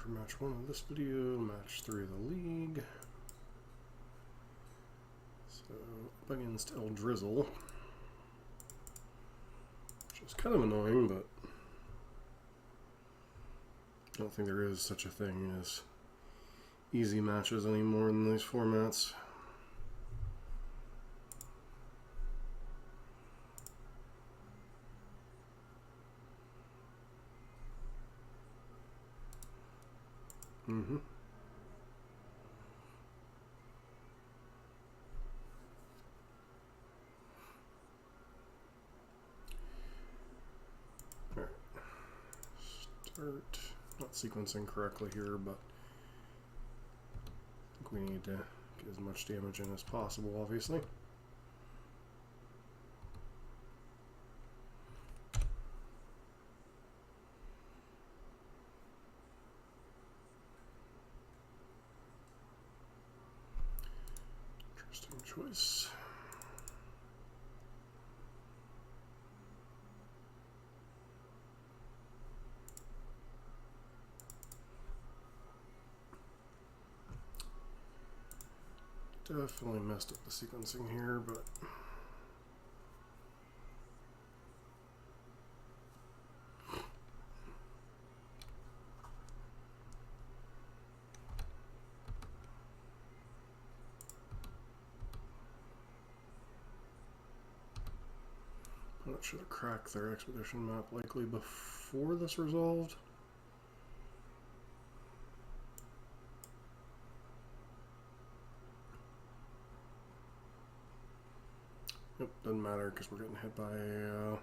for match 1 of this video, match 3 of the league. So, up against Eldrazi, which is kind of annoying, but I don't think there is such a thing as easy matches anymore in these formats. Alright. Start. Not sequencing correctly here, but I think we need to get as much damage in as possible, obviously. Interesting choice. Definitely messed up the sequencing here, but I should have cracked their expedition map likely before this resolved. Yep, doesn't matter because we're getting hit by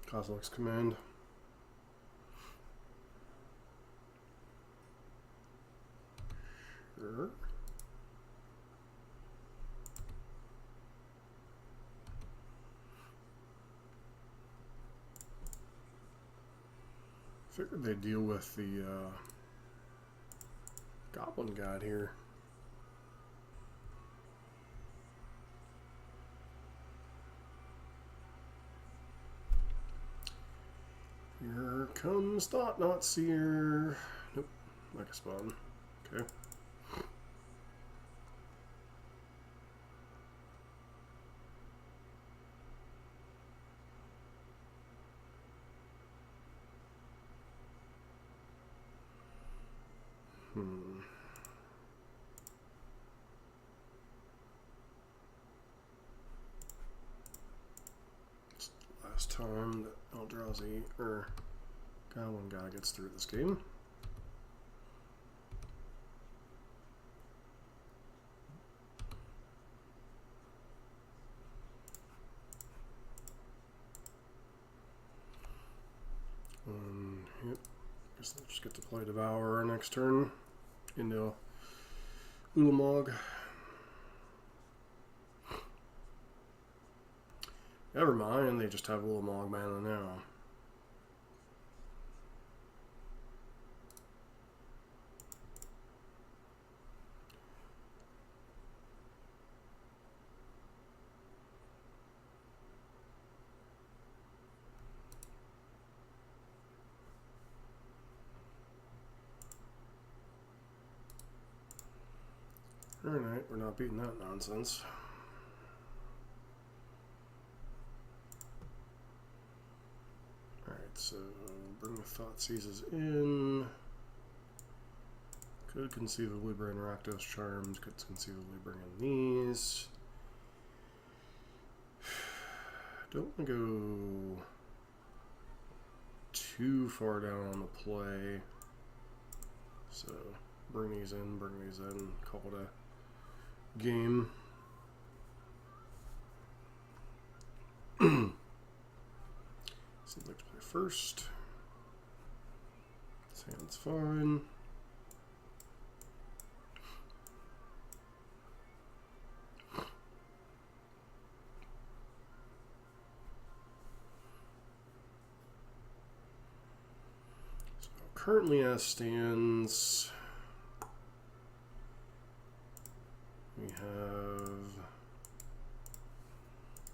Kozilek's command. Sure. Figured they'd deal with the Goblin God here. Here comes Thought Not Seer. Nope, like a spawn. Okay. Last time that Eldrazi or Goblin guy gets through this game. Yep. Guess I'll just get to play Devourer next turn into Ulamog. Never mind, they just have Ulamog mana now. Alright, we're not beating that nonsense. Alright, so bring the Thought Seizes in. Could conceivably bring Rakdos Charms, could conceivably bring in these. Don't want to go too far down on the play. So bring these in, call it a game. So I'd like to play first. This hand's fine. So currently as stands, we have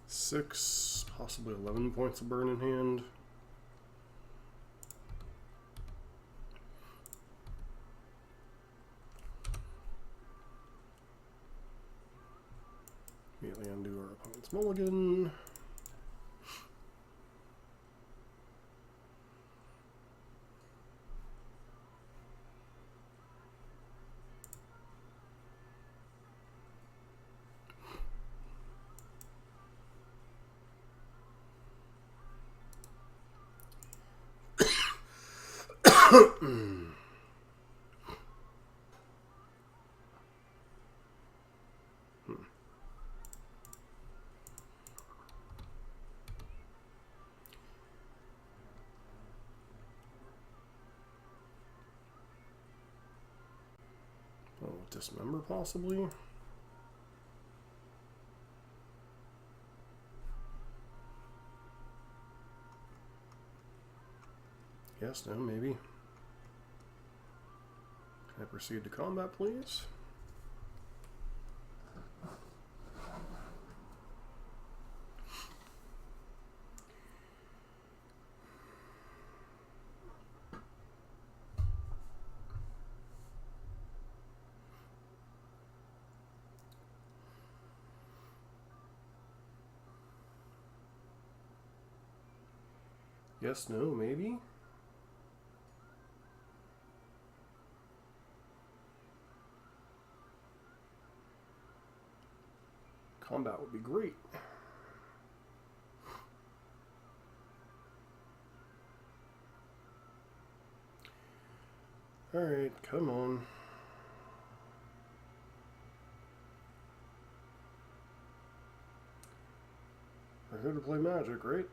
6 Possibly 11 points of burn in hand. Immediately undo our opponent's mulligan. Oh, dismember possibly? Yes, no, maybe. Can I proceed to combat, please? Yes, no, maybe? Combat would be great. Alright, come on. We're here to play Magic, right?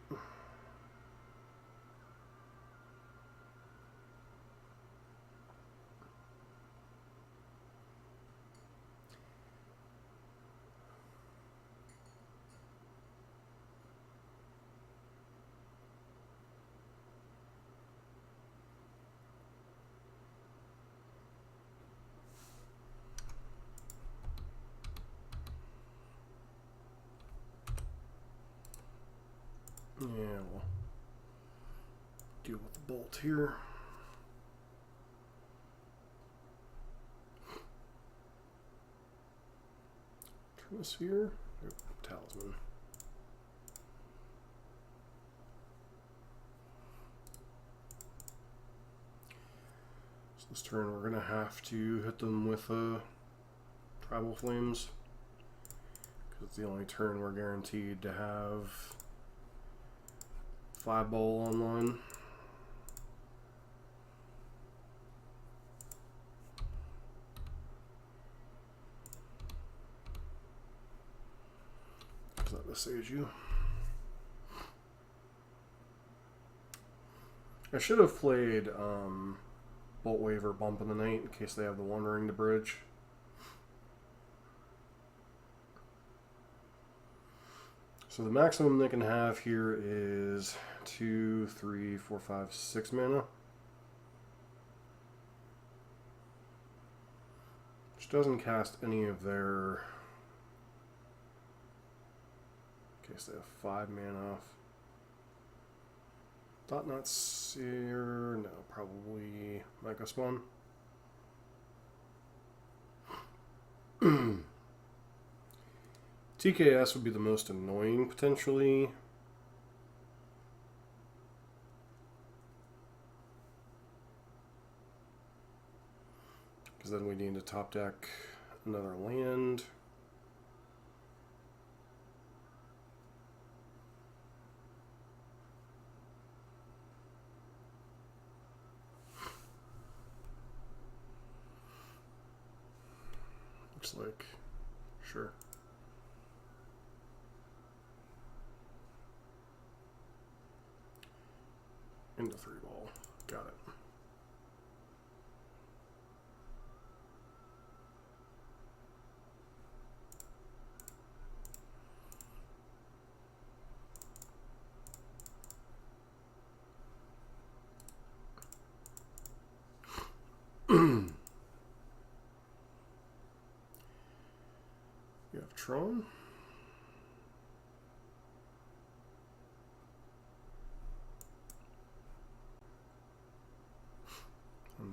Yeah, we'll deal with the bolt here. Trinisphere? Talisman. So this turn we're going to have to hit them with Tribal Flames, because it's the only turn we're guaranteed to have 5-ball online. Is that the Seiju? I should have played Boltwave or Bump in the Night in case they have the One Ring to bridge. So the maximum they can have here is 2, 3, 4, 5, 6 mana. Which doesn't cast any of their... in case they have 5 mana off. Thought Not Seer, no, probably Micro Spawn. TKS would be the most annoying, potentially. Because then we need to top deck another land. Looks like, sure. Into 3-ball. Got it. You have Tron.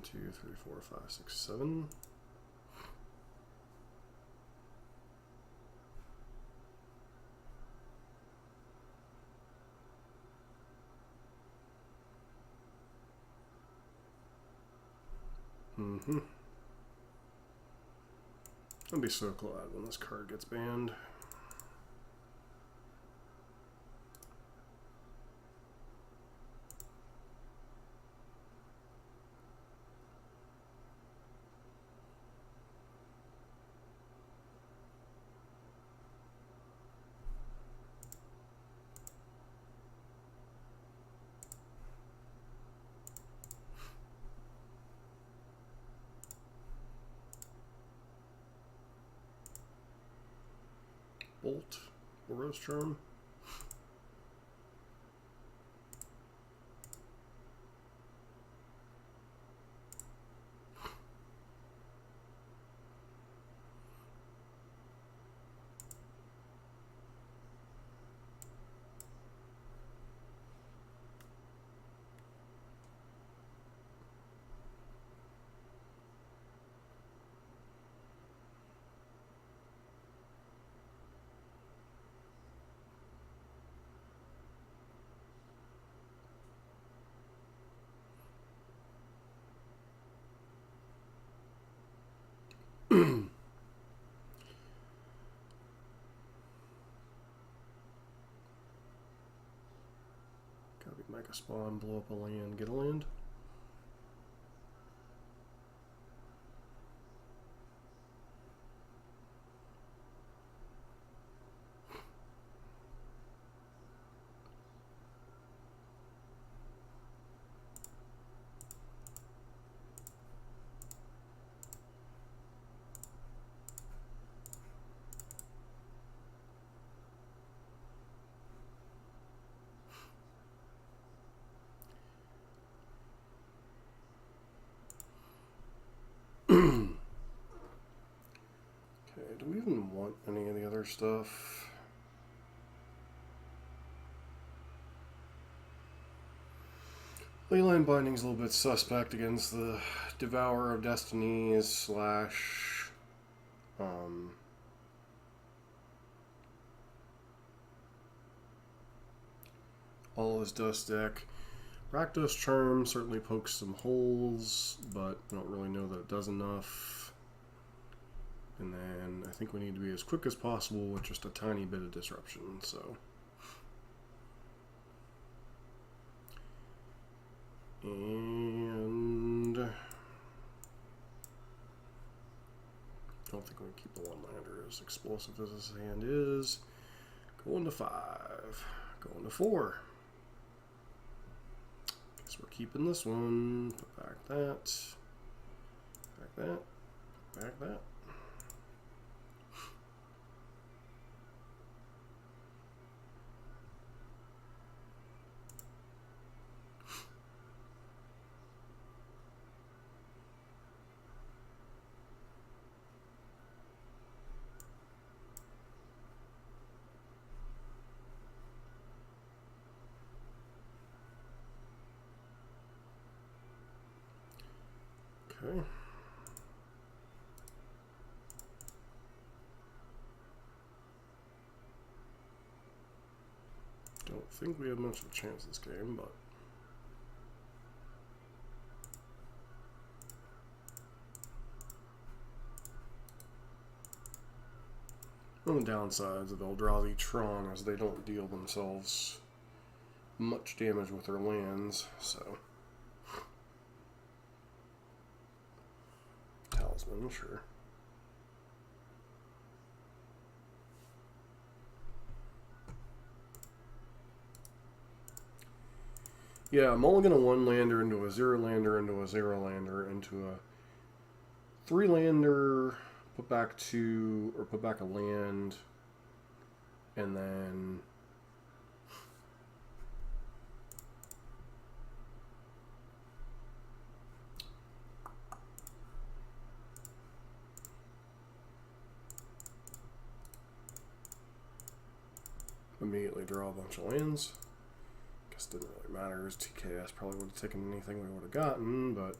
1, 2, 3, 4, 5, 6, 7. I'll be so glad when this card gets banned. Boros Charm. Copy Mega Spawn, blow up a land, get a land. Okay, do we even want any of the other stuff? Leyline Binding's a little bit suspect against the Devourer of Destinies slash all his dust deck. Rakdos Charm certainly pokes some holes, but I don't really know that it does enough. And then I think we need to be as quick as possible with just a tiny bit of disruption, so. And don't think we can keep the one-lander as explosive as this hand is. Going to 5. Going to 4. Guess we're keeping this one. Put back that. Back that. Back that. Okay. Don't think we have much of a chance this game, but one of the downsides of Eldrazi Tron is they don't deal themselves much damage with their lands, so. Talisman, sure. Yeah, mulligan a 1-lander into a 0-lander into a 0-lander into a 3-lander, put back 2, or put back a land, and then immediately draw a bunch of lands. Guess it didn't really matter as TKS probably would have taken anything we would have gotten, but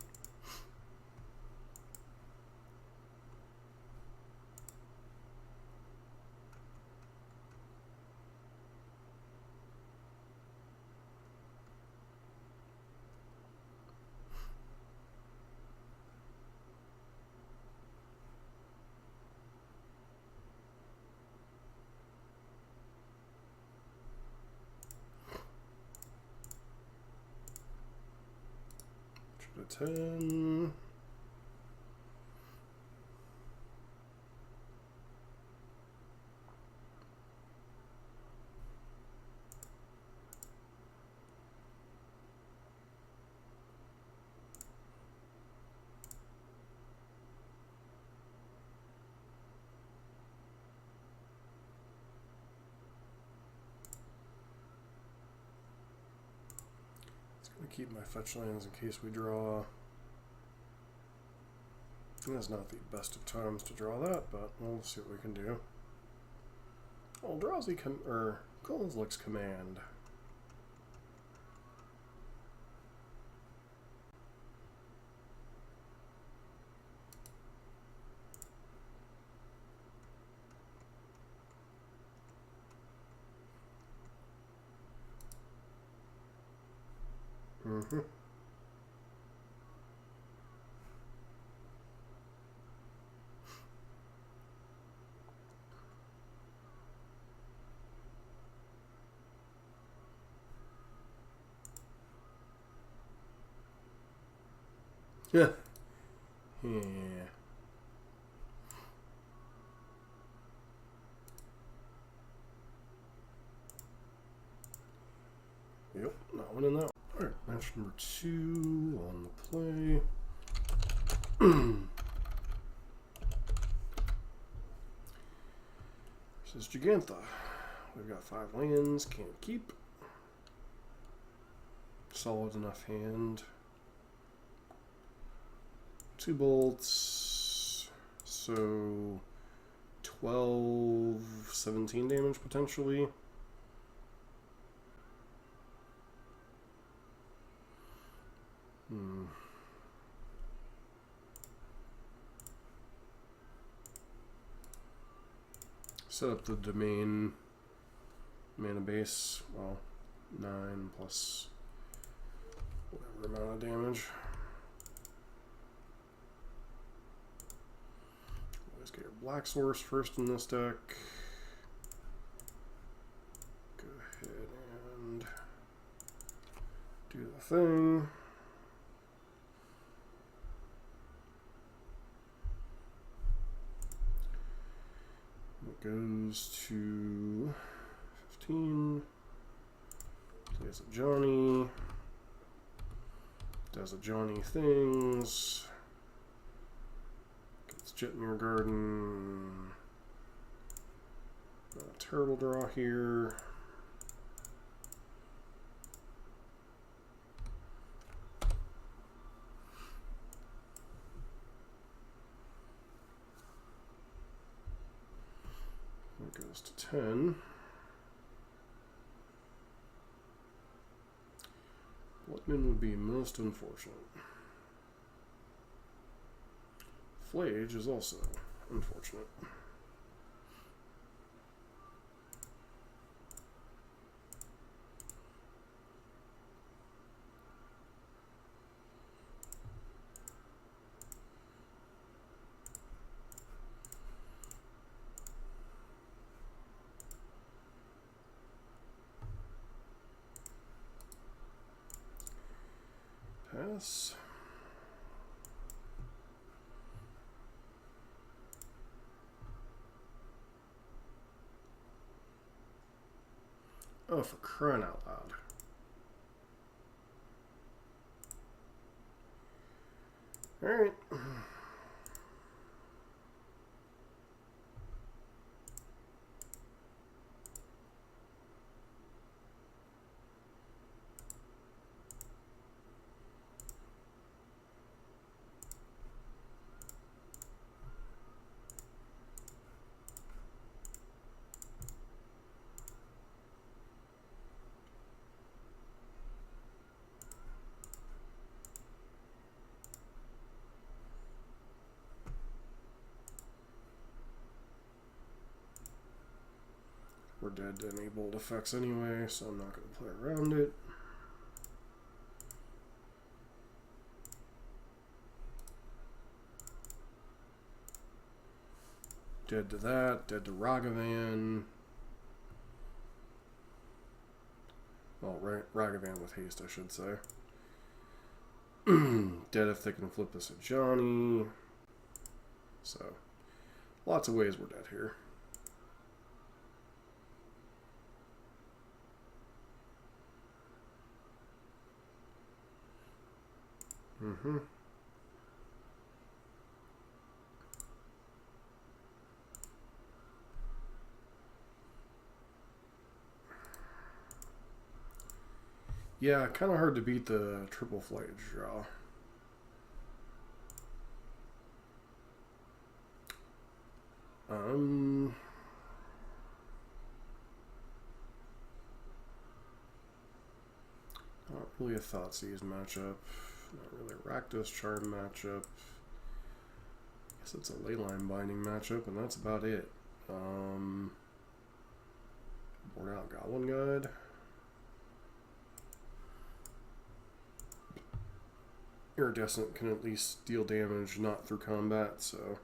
10. Keep my fetch lands in case we draw. It's not the best of times to draw that, but we'll see what we can do. Eldrazi Kozilek's Command. Yeah. Yeah. Yep, not winning that. Alright, match number 2 on the play. This is Gigantha. We've got 5 lands, can't keep. Solid enough hand. 2 bolts, so 12, 17 damage potentially. Set up the domain mana base, well, 9 plus whatever amount of damage. Always get your black source first in this deck. Go ahead and do the thing. It goes to 15. Plays a Johnny. Does a Johnny things. Gets Jet in your garden. Not a terrible draw here. It goes to 10. Blutman would be most unfortunate. Flage is also unfortunate. Pass. Oh, for crying out loud. All right. We're dead to any bolt effects anyway, so I'm not going to play around it. Dead to that, dead to Ragavan. Well, Ragavan with haste, I should say. dead if they can flip this at Johnny. So, lots of ways we're dead here. Yeah, kind of hard to beat the triple flight draw. Not really a Thoughtseize matchup. Not really a Rakdos Charm matchup. I guess it's a Leyline Binding matchup, and that's about it. Board out Goblin Guide. Iridescent can at least deal damage not through combat, so.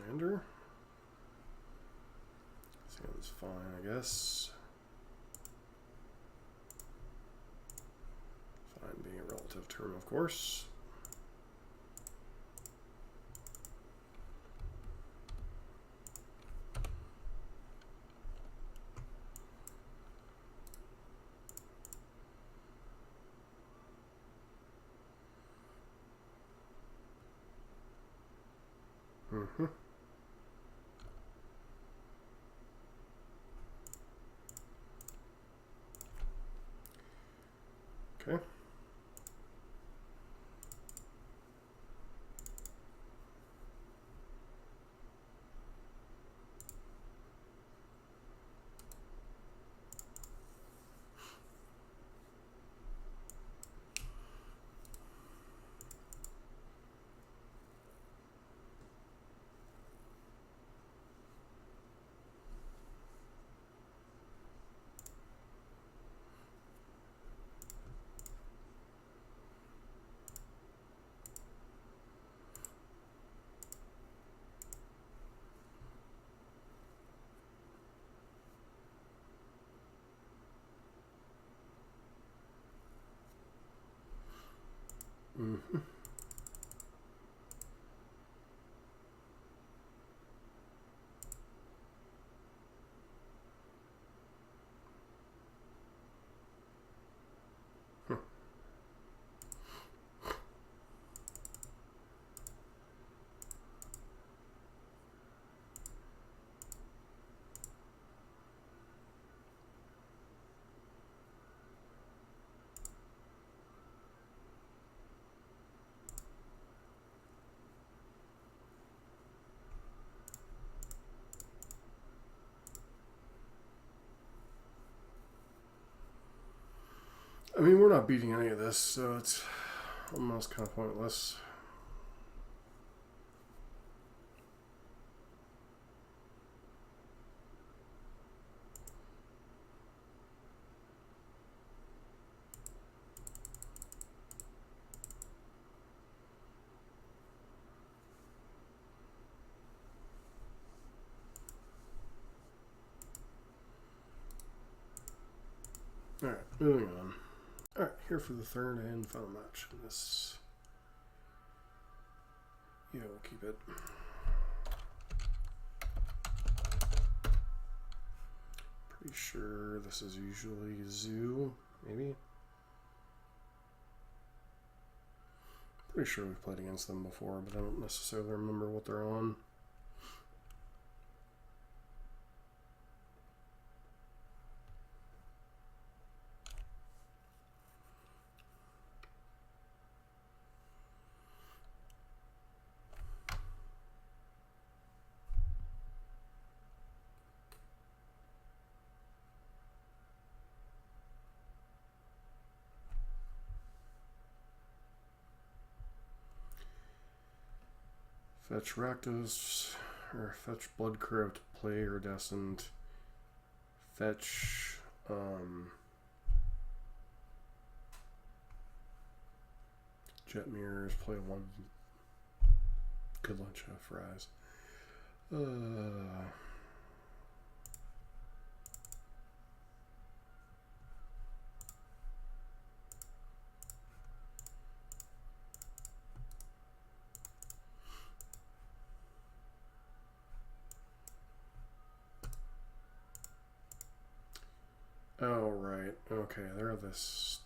Lander. Sounds fine, I guess. Fine being a relative term, of course. Okay. I mean, we're not beating any of this, so it's almost kind of pointless. Alright, moving on. Alright, here for the third and final match in this. Yeah, we'll keep it. Pretty sure this is usually Zoo, maybe? Pretty sure we've played against them before, but I don't necessarily remember what they're on. Fetch Rakdos, or fetch Bloodcrypt, play Iridescent, fetch Jet mirrors, play one. Good lunch, fries. Oh, right. Okay, they're this.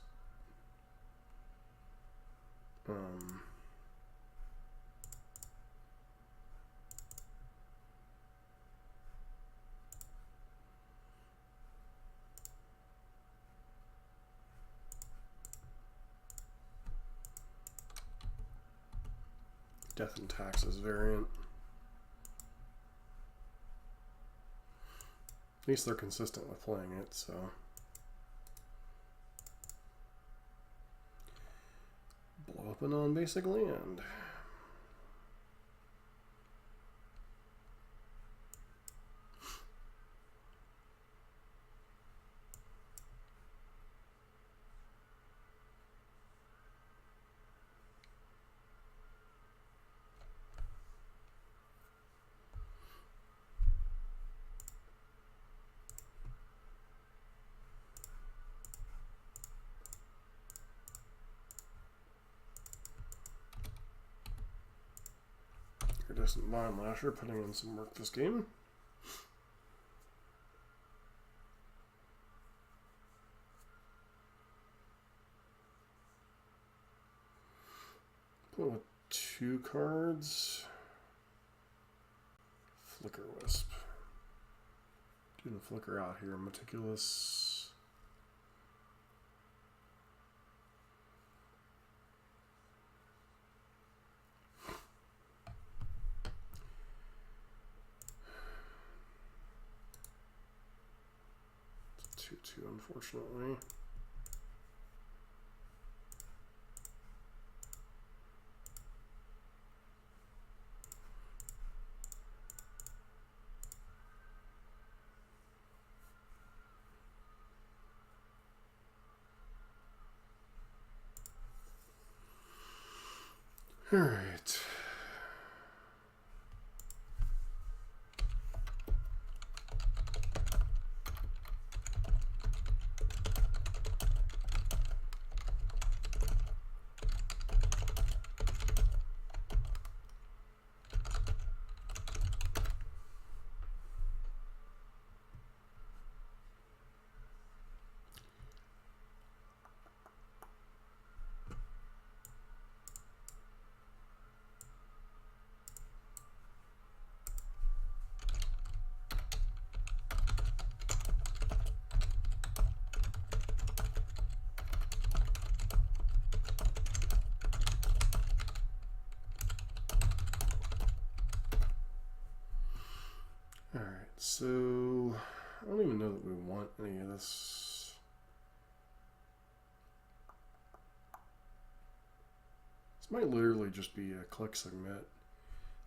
Death and Taxes variant. At least they're consistent with playing it, so. Blow up a non-basic land. Iridescent Vine Lasher putting in some work this game. Put with 2 cards. Flicker Wisp. Getting Flicker out here. Meticulous. It's 2/2, unfortunately. All right. Alright, so I don't even know that we want any of this. This might literally just be a click submit.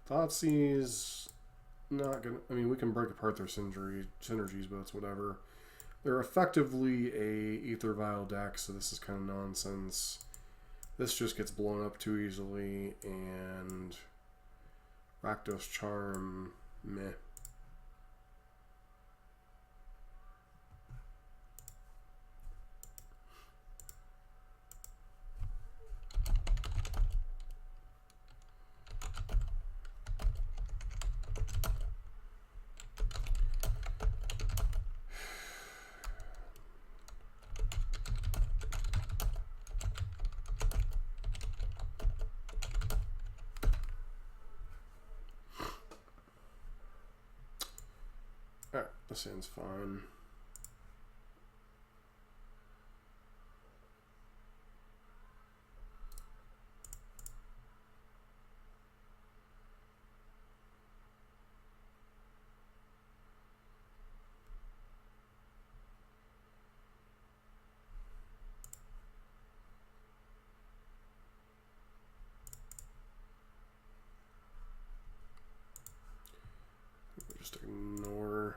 Thoughtseize, not gonna. I mean, we can break apart their synergies, but it's whatever. They're effectively a Ether Vial deck, so this is kind of nonsense. This just gets blown up too easily, and Rakdos Charm, meh. Alright, this hand's fine. Just ignore.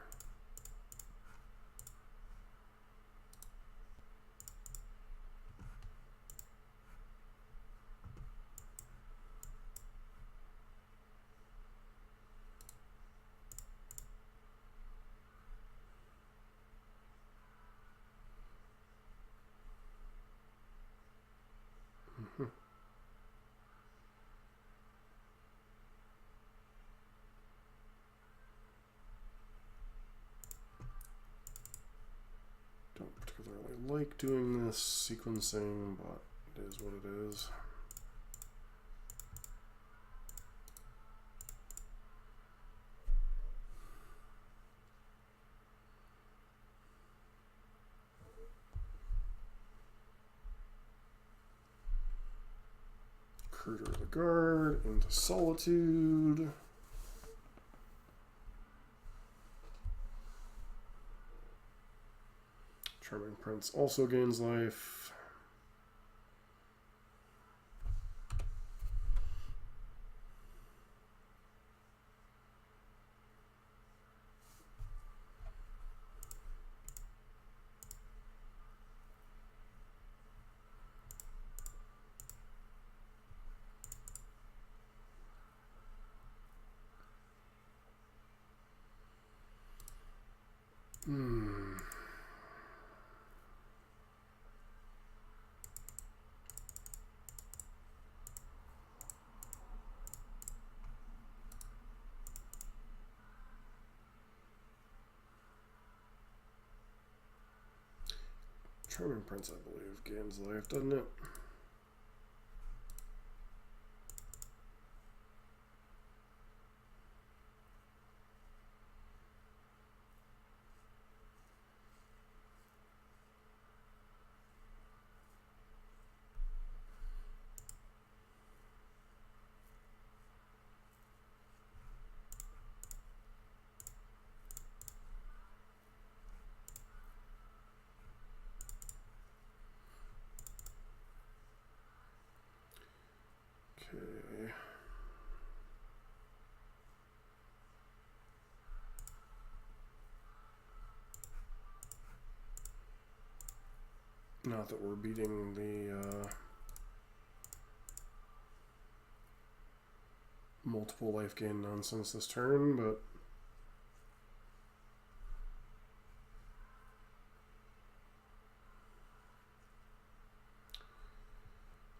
really like doing this sequencing, but it is what it is. Recruiter of the Guard into Solitude. Charming Prince also gains life. Charming Prince, I believe, gains life, doesn't it? Okay. Not that we're beating the multiple life gain nonsense this turn, but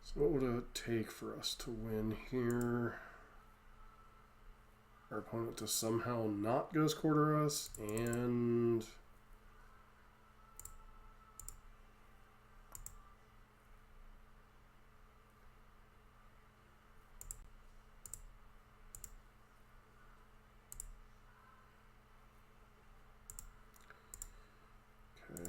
so what would it take for us to win here? Our opponent to somehow not Ghost Quarter us and okay.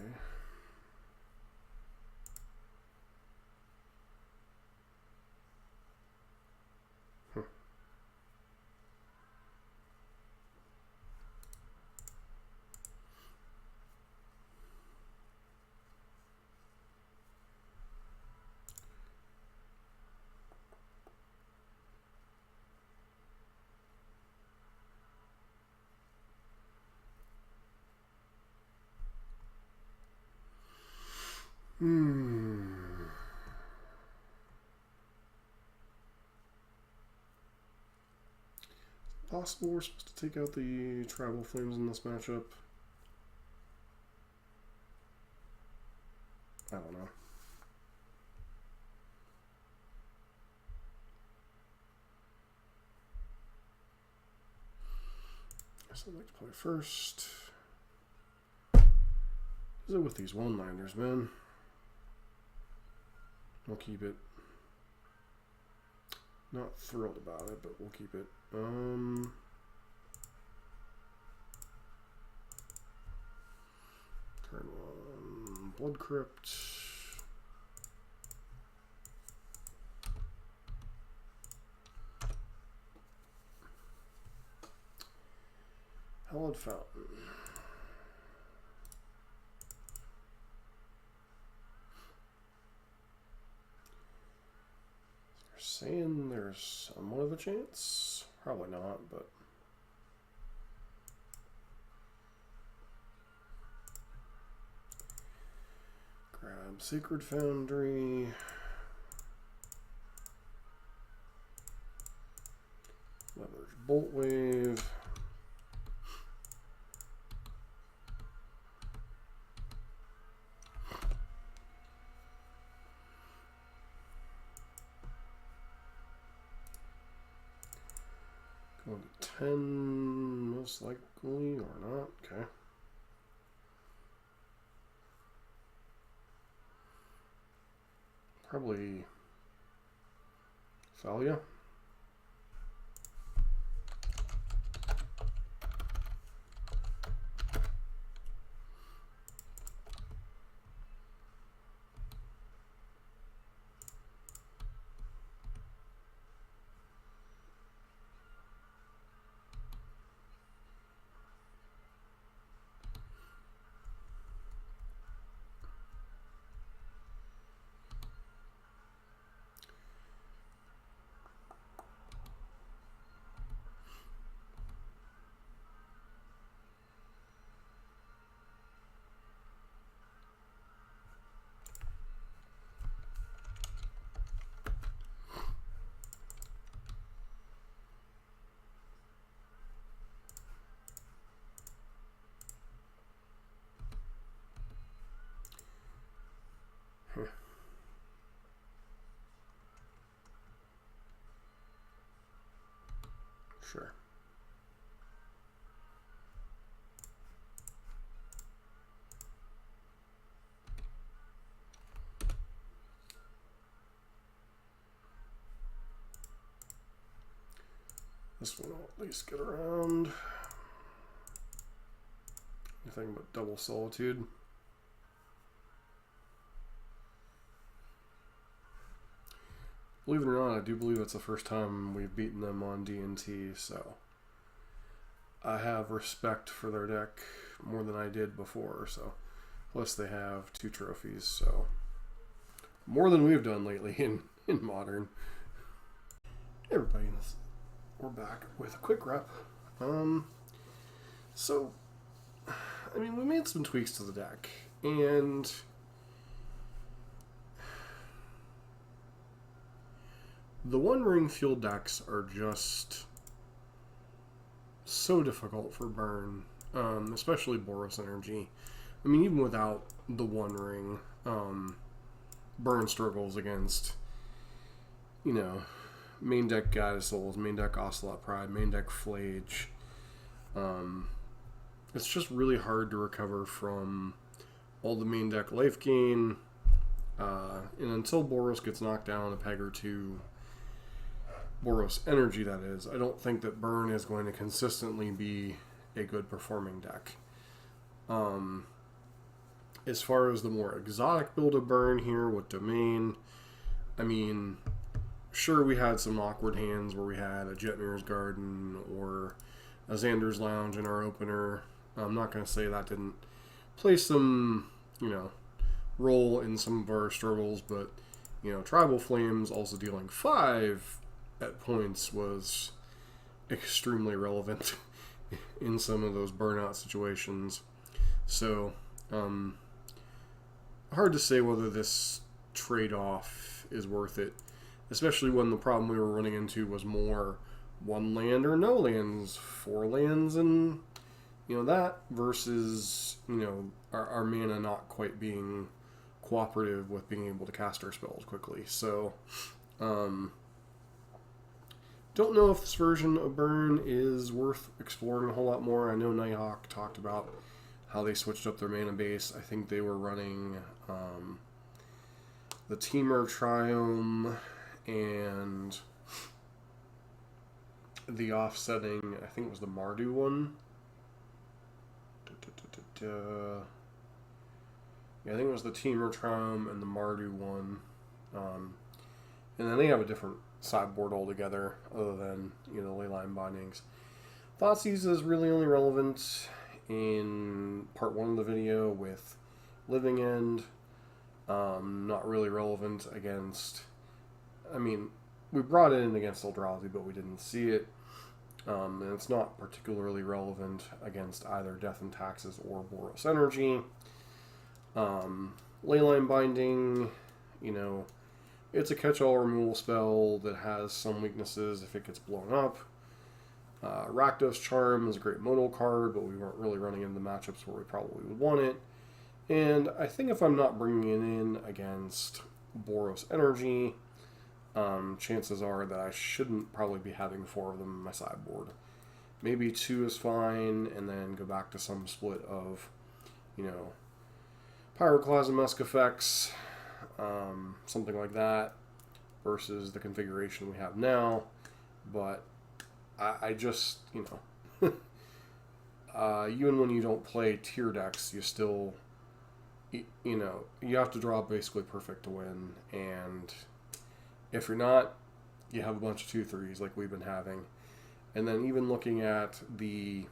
Possible we're supposed to take out the Tribal Flames in this matchup. I don't know. Guess I'd like to play first. Is it with these one-liners, man? We'll keep it. Not thrilled about it, but we'll keep it. Turn 1, Blood Crypt. Hallowed Fountain. They're saying there's somewhat of a chance. Probably not, but grab Sacred Foundry. Leverage Boltwave. Going to 10, most likely, or not. Okay. Probably Thalia. Sure. This one will at least get around. Anything but double solitude. Believe it or not, I do believe it's the first time we've beaten them on D&T, so I have respect for their deck more than I did before. So, plus they have 2 trophies, so more than we've done lately in Modern. Hey everybody, we're back with a quick rep. So, I mean, we made some tweaks to the deck, and the One Ring field decks are just so difficult for burn, especially Boros Energy. I mean, even without the One Ring, burn struggles against, you know, main deck Goddess Souls, main deck Ocelot Pride, main deck Flage. It's just really hard to recover from all the main deck life gain, and until Boros gets knocked down a peg or two, Boros Energy that is, I don't think that burn is going to consistently be a good performing deck. As far as the more exotic build of burn here with Domain, I mean, sure, we had some awkward hands where we had a Jetmir's Garden or a Xander's Lounge in our opener. I'm not going to say that didn't play some, you know, role in some of our struggles, but, you know, Tribal Flames also dealing 5 at points was extremely relevant in some of those burnout situations. So, hard to say whether this trade-off is worth it, especially when the problem we were running into was more 1 land or no lands, 4 lands, and, you know, that versus, you know, our mana not quite being cooperative with being able to cast our spells quickly. So, don't know if this version of Burn is worth exploring a whole lot more. I know Nighthawk talked about how they switched up their mana base. I think they were running the Temur Triome and the offsetting, I think it was the Mardu one. Yeah, I think it was the Temur Triome and the Mardu one. And then they have a different sideboard altogether, other than, you know, Leyline Bindings. Thoughtseize is really only relevant in part 1 of the video with Living End. Not really relevant against, I mean, we brought it in against Eldrazi, but we didn't see it. And it's not particularly relevant against either Death and Taxes or Boros Energy. Leyline Binding, you know, it's a catch-all removal spell that has some weaknesses if it gets blown up. Rakdos Charm is a great modal card, but we weren't really running into matchups where we probably would want it. And I think if I'm not bringing it in against Boros Energy, chances are that I shouldn't probably be having 4 of them in my sideboard. Maybe 2 is fine, and then go back to some split of, you know, Pyroclasm-esque effects, something like that, versus the configuration we have now. But I just, even when you don't play tier decks, you still, you have to draw basically perfect to win. And if you're not, you have a bunch of 2/3s like we've been having. And then even looking at the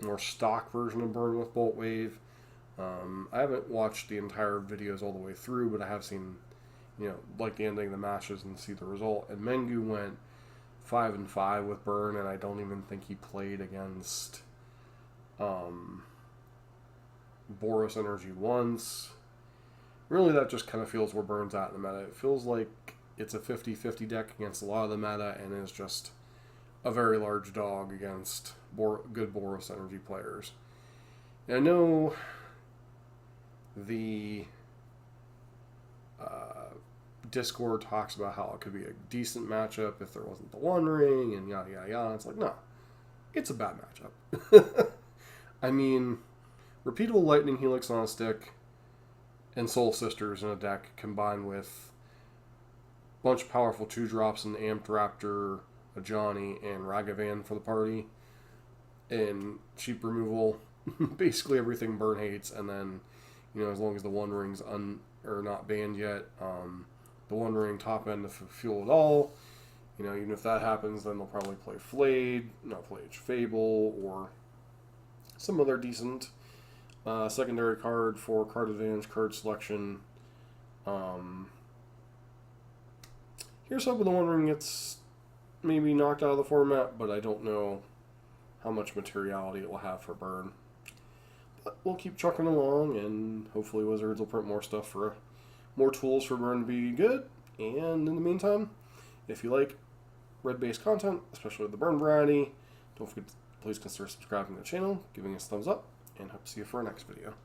more stock version of Burn with Boltwave, I haven't watched the entire videos all the way through, but I have seen, like the ending of the matches and see the result. And Mengu went 5-5 with Burn, and I don't even think he played against Boros Energy once. Really, that just kind of feels where Burn's at in the meta. It feels like it's a 50-50 deck against a lot of the meta, and is just a very large dog against good Boros Energy players. And I know the Discord talks about how it could be a decent matchup if there wasn't the One Ring and yada yada yada. It's like, no, it's a bad matchup. I mean, repeatable Lightning Helix on a stick and Soul Sisters in a deck combined with a bunch of powerful 2-drops and Amped Raptor, a Johnny, and Ragavan for the party, and cheap removal, basically everything Burn hates. And then, as long as the One Ring's or not banned yet, the One Ring top end to fuel it all. Even if that happens, then they'll probably play Fable, or some other decent secondary card for card advantage, card selection. Here's hoping the One Ring gets maybe knocked out of the format, but I don't know how much materiality it will have for Burn. But we'll keep trucking along, and hopefully Wizards will print more stuff for more tools for Burn to be good. And in the meantime, if you like red-based content, especially the Burn variety, don't forget to please consider subscribing to the channel, giving us a thumbs up, and hope to see you for our next video.